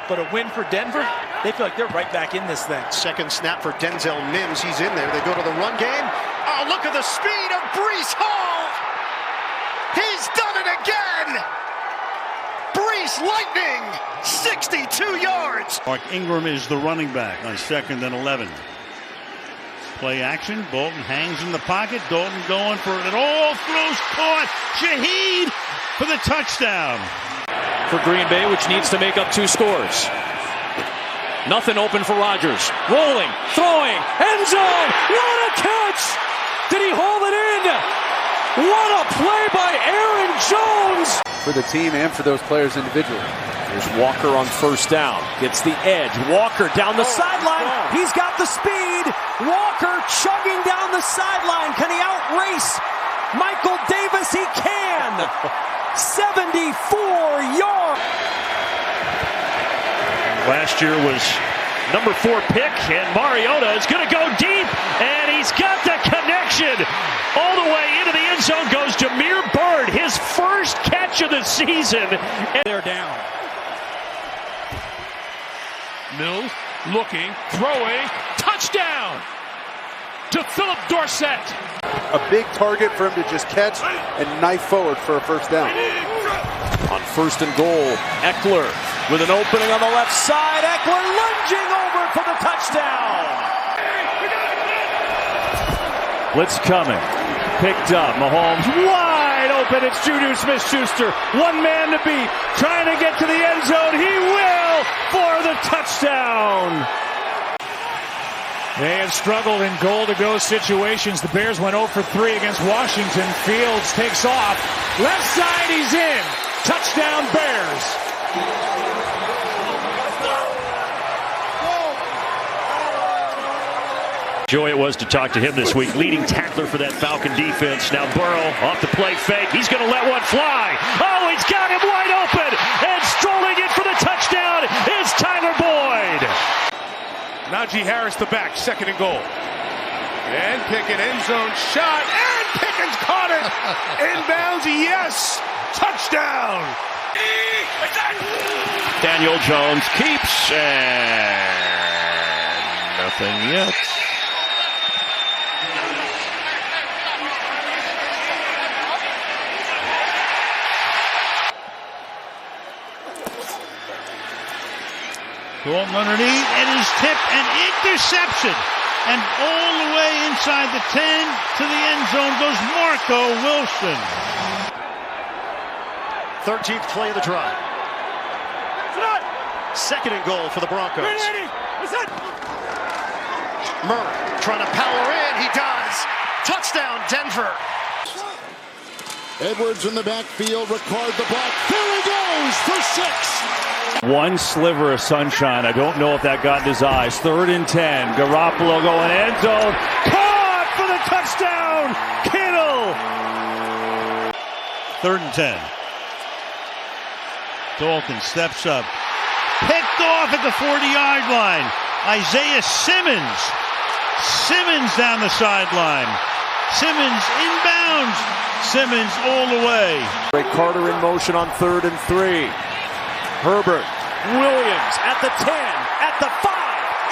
but a win for Denver, they feel like they're right back in this thing. Second snap for Denzel Mims. He's in there. They go to the run game. Oh, look at the speed of Breece Hall. He's done it again. Breece Lightning, 62 yards. Mark Ingram is the running back on 2nd and 11. Play action. Bolton hangs in the pocket. Dalton going for it. All throws caught. Shaheed for the touchdown. For Green Bay, which needs to make up 2 scores. Nothing open for Rodgers. Rolling, throwing, end zone. What a catch! Did he hold it in? What a play by Aaron Jones! For the team and for those players individually. There's Walker on 1st down. Gets the edge. Walker down the sideline. He's got the speed. Walker chugging down the sideline. Can he outrace Michael Davis? He can. 74 yards. Last year was number 4 pick, and Mariota is going to go deep, and he's got the connection. All the way into the end zone goes Jameer Byrd, his first catch of the season. And they're down. Mills looking, throwing, touchdown to Philip Dorsett. A big target for him to just catch and knife forward for a first down. On 1st and goal, Eckler with an opening on the left side. Eckler lunging over for the touchdown. Blitz coming. Picked up. Mahomes wide open. It's Juju Smith-Schuster. One man to beat. Trying to get to the end zone. He will for the touchdown. They have struggled in goal-to-go situations. The Bears went 0 for 3 against Washington. Fields takes off. Left side, he's in. Touchdown, Bears. Joy it was to talk to him this week. Leading tackler for that Falcon defense. Now Burrow off the play fake. He's going to let one fly. Oh, he's got him wide open. And strolling in for the touchdown is Tyler Boyd. Najee Harris the back, 2nd and goal. And Pickens end zone shot, and Pickens caught it. Inbounds, yes. Touchdown. Daniel Jones keeps, and nothing yet. Dalton underneath, and is tipped, and interception. And all the way inside the 10 to the end zone goes Marco Wilson. 13th play of the drive. 2nd and goal for the Broncos. Murray trying to power in. He does. Touchdown, Denver. Edwards in the backfield. Ricard the block. There he goes for 6. One sliver of sunshine. I don't know if that got in his eyes. 3rd and 10. Garoppolo going end zone. Caught for the touchdown. Kittle. 3rd and 10. Dalton steps up. Picked off at the 40-yard line. Isaiah Simmons. Simmons down the sideline. Simmons inbounds. Simmons all the way. Ray Carter in motion on 3rd and 3. Herbert, Williams at the 10, at the 5,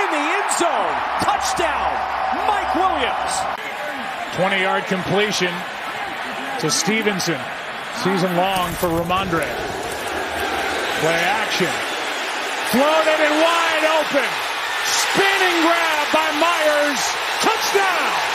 in the end zone. Touchdown, Mike Williams. 20-yard completion to Stevenson. Season long for Ramondre. Play action. Floated and wide open. Spinning grab by Myers. Touchdown.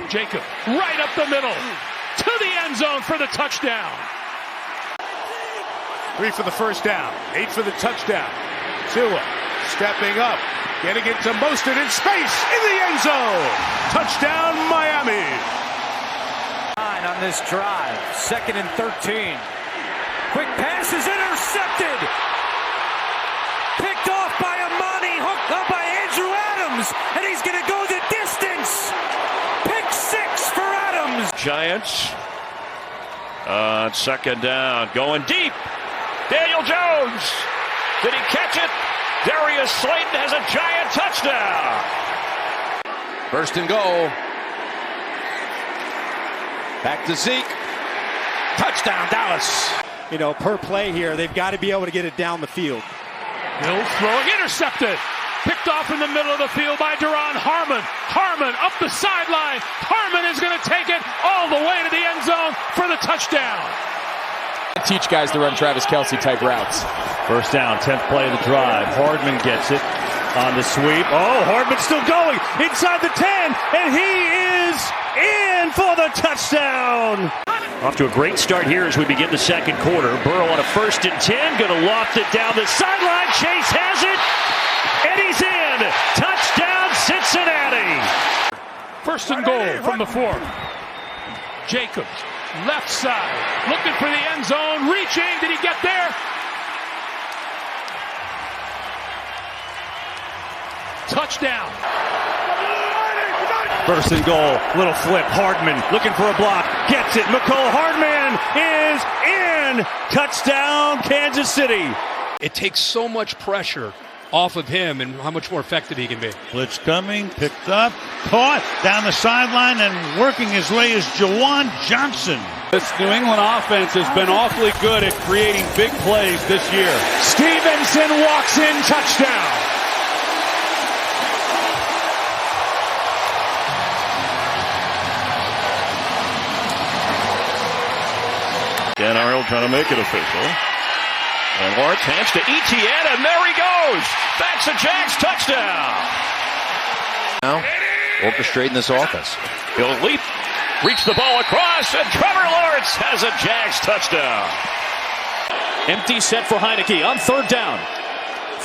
Jacob right up the middle to the end zone for the touchdown. 3 for the first down, 8 for the touchdown. Tua stepping up, getting it to Mostert in space in the end zone. Touchdown, Miami. On this drive, 2nd and 13. Quick pass is intercepted. Picked off by Amani, hooked up by Andrew Adams, and he's going to go the distance. Pick 6 for Adams. Giants on 2nd down, going deep. Daniel Jones, did he catch it? Darius Slayton has a giant touchdown. First and goal. Back to Zeke. Touchdown, Dallas. You know, per play here, they've got to be able to get it down the field. Mills throwing, intercepted. Picked off in the middle of the field by Duron Harmon. Harmon up the sideline. Harmon is going to take it all the way to the end zone for the touchdown. Teach guys to run Travis Kelce type routes. First down, 10th play of the drive. Hardman gets it on the sweep. Oh, Hardman's still going inside the 10, and he is in for the touchdown. Off to a great start here as we begin the second quarter. Burrow on a 1st and 10, going to loft it down the sideline. Chase has it, and he's in. Touchdown, Cincinnati. First and goal from the 4. Jacobs, left side, looking for the end zone, reaching. Did he get there? Touchdown. First and goal, little flip, Hardman looking for a block, gets it, Mecole Hardman is in, touchdown Kansas City. It takes so much pressure off of him and how much more effective he can be. Blitz coming, picked up, caught, down the sideline, and working his way is Juwan Johnson. This New England offense has been awfully good at creating big plays this year. Stevenson walks in, touchdown. Dan Arnold trying to make it official. And Lawrence hands to Etienne, and there he goes. That's a Jags touchdown. Now, orchestrating this offense. He'll leap, reach the ball across, and Trevor Lawrence has a Jags touchdown. Empty set for Heineke on 3rd down.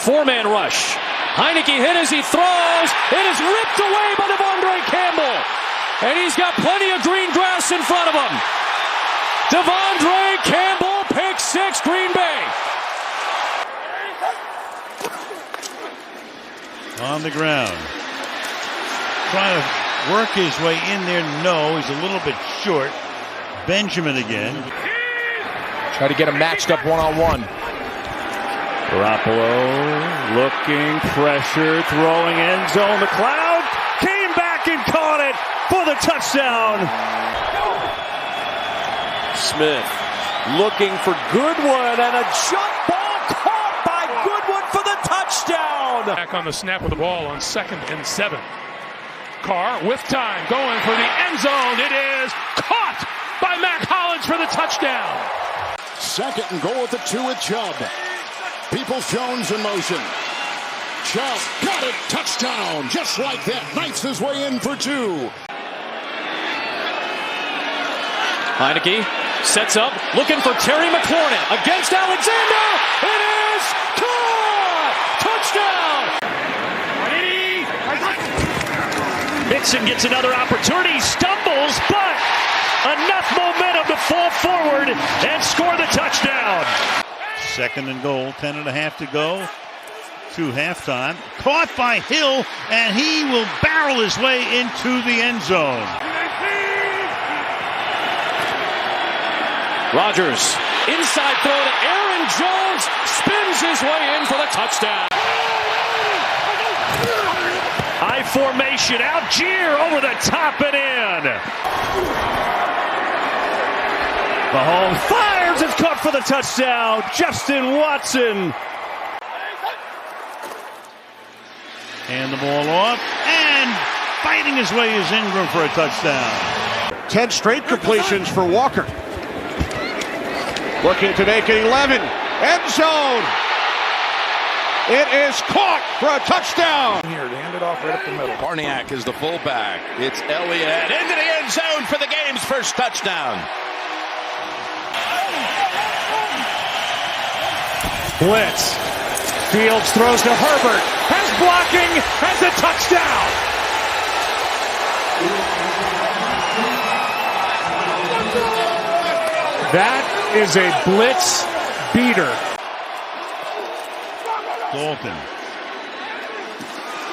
4-man rush. Heineke hit as he throws. It is ripped away by Devondre Campbell. And he's got plenty of green grass in front of him. Devondre Campbell, pick 6, Green Bay. On the ground. Trying to work his way in there. No, he's a little bit short. Benjamin again. Try to get him matched up one-on-one. Garoppolo looking, pressure, throwing end zone. McLeod came back and caught it for the touchdown. Smith looking for Goodwin, and a jump ball caught by Goodwin for the touchdown. Back on the snap of the ball on 2nd and 7. Carr with time going for the end zone. It is caught by Mack Hollins for the touchdown. 2nd and goal at the 2 with Chubb. Peoples-Jones in motion. Chubb got it. Touchdown. Just like that. Knifes his way in for 2. Heineke sets up, looking for Terry McLaurin against Alexander. It is caught! Touchdown! Mixon gets another opportunity, stumbles, but enough momentum to fall forward and score the touchdown. 2nd and goal, 10.5 to go to halftime. Caught by Hill, and he will barrel his way into the end zone. Rodgers, inside throw to Aaron Jones, spins his way in for the touchdown. High formation, Algier over the top and in. Mahomes fires, it's caught for the touchdown. Justin Watson. And the ball off, and fighting his way is Ingram for a touchdown. 10 straight completions for Walker. Looking to make it 11. End zone. It is caught for a touchdown. Here, hand it off right up the middle. Barniak is the fullback. It's Elliott into the end zone for the game's first touchdown. Blitz. Fields throws to Herbert. Has blocking. Has a touchdown. That is a blitz beater. Dalton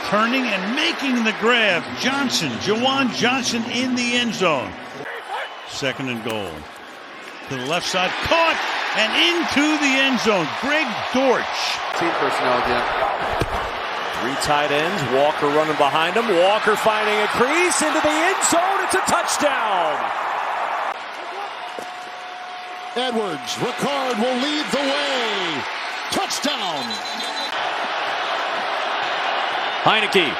turning and making the grab. Johnson, Juwan Johnson in the end zone. 2nd and goal. To the left side, caught and into the end zone. Greg Dortch. Team personnel again. Three tight ends. Walker running behind him. Walker finding a crease into the end zone. It's a touchdown. Edwards, Ricard will lead the way. Touchdown. Heineke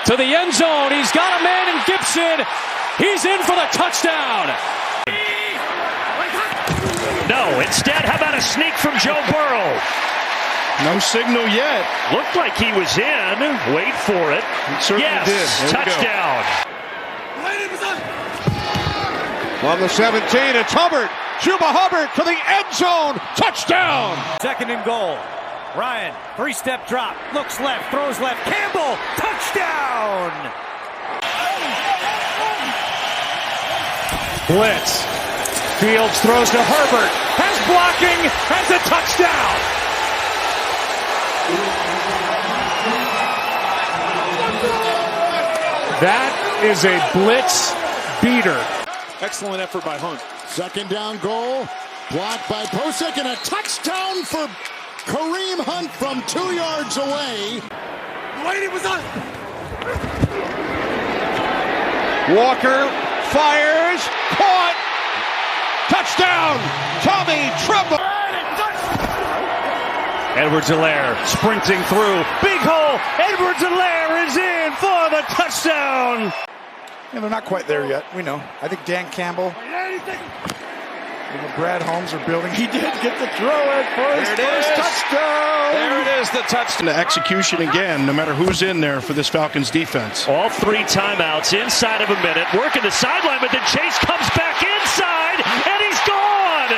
to the end zone. He's got a man in Gibson. He's in for the touchdown. No, instead, how about a sneak from Joe Burrow? No signal yet. Looked like he was in. Wait for it. It certainly did. Touchdown. On the 17, it's Hubbard. Chuba Hubbard to the end zone. Touchdown. 2nd and goal. Ryan, 3-step drop. Looks left, throws left. Campbell, touchdown. Blitz. Fields throws to Herbert. Has blocking. Has a touchdown. That is a blitz beater. Excellent effort by Hunt. 2nd down goal. Blocked by Posick and a touchdown for Kareem Hunt from 2 yards away. Walker fires. Caught. Touchdown. Tommy Tremble. Edwards-Helaire sprinting through. Big hole. Edwards-Helaire is in for the touchdown. Yeah, they're not quite there yet. We know. I think Dan Campbell and Brad Holmes are building. He did get the throw in for his first touchdown. There it is, the touchdown. The execution again, no matter who's in there for this Falcons defense. All 3 timeouts inside of a minute. Working the sideline, but then Chase comes back inside, and he's gone.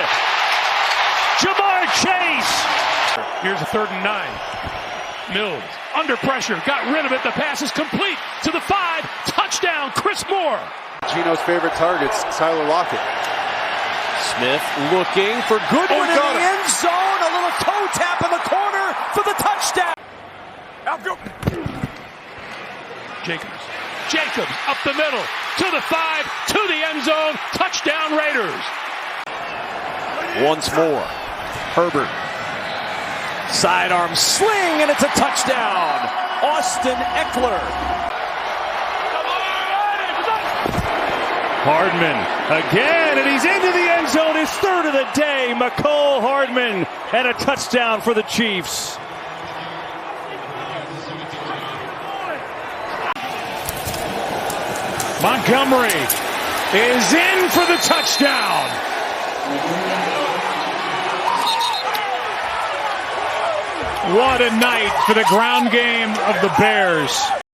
Jamar Chase. Here's a 3rd and 9. Mills under pressure, got rid of it. The pass is complete to the 5. Touchdown, Chris Moore. Gino's favorite targets, Tyler Lockett. Smith looking for Goodwin in the end zone. A little toe tap in the corner for the touchdown. Jacobs up the middle to the 5, to the end zone. Touchdown, Raiders. Once more, Herbert. Sidearm sling, and it's a touchdown. Austin Eckler. Hardman again, and he's into the end zone. His 3rd of the day. Mecole Hardman, and a touchdown for the Chiefs. Montgomery is in for the touchdown. What a night for the ground game of the Bears.